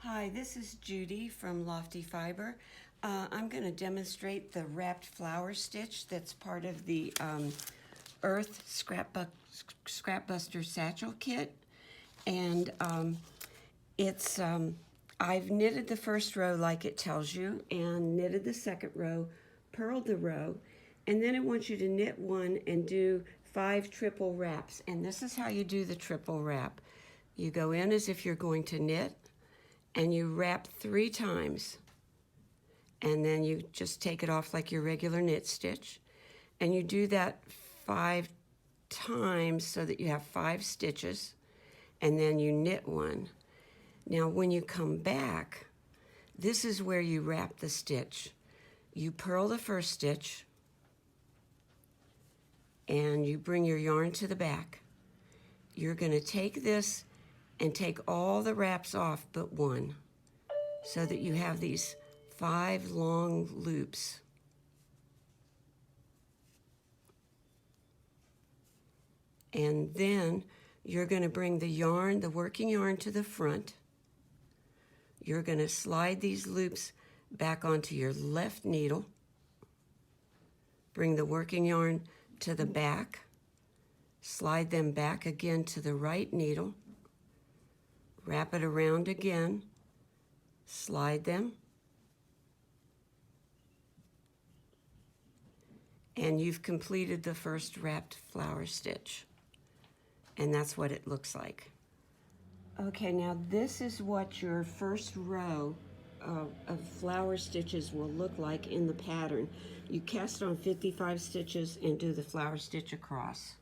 Hi, this is Judy from Lofty Fiber. I'm going to demonstrate the wrapped flower stitch that's part of the Urth Scrapbuster Satchel Kit. And I've knitted the first row like it tells you, and knitted the second row, purled the row, and then I want you to knit one and do 5 triple wraps. And this is how you do the triple wrap. You go in as if you're going to knit, and you wrap 3 times, and then you just take it off like your regular knit stitch, and you do that 5 times so that you have 5 stitches, and then you knit one. Now when you come back, this is where you wrap the stitch. You purl the first stitch, and you bring your yarn to the back. You're going to take this and take all the wraps off but one, so that you have these 5 long loops. And then you're going to bring the yarn, the working yarn, to the front. You're going to slide these loops back onto your left needle. Bring the working yarn to the back. Slide them back again to the right needle. Wrap it around again, slide them, and you've completed the first wrapped flower stitch. And that's what it looks like. Okay, now this is what your first row of flower stitches will look like in the pattern. You cast on 55 stitches and do the flower stitch across.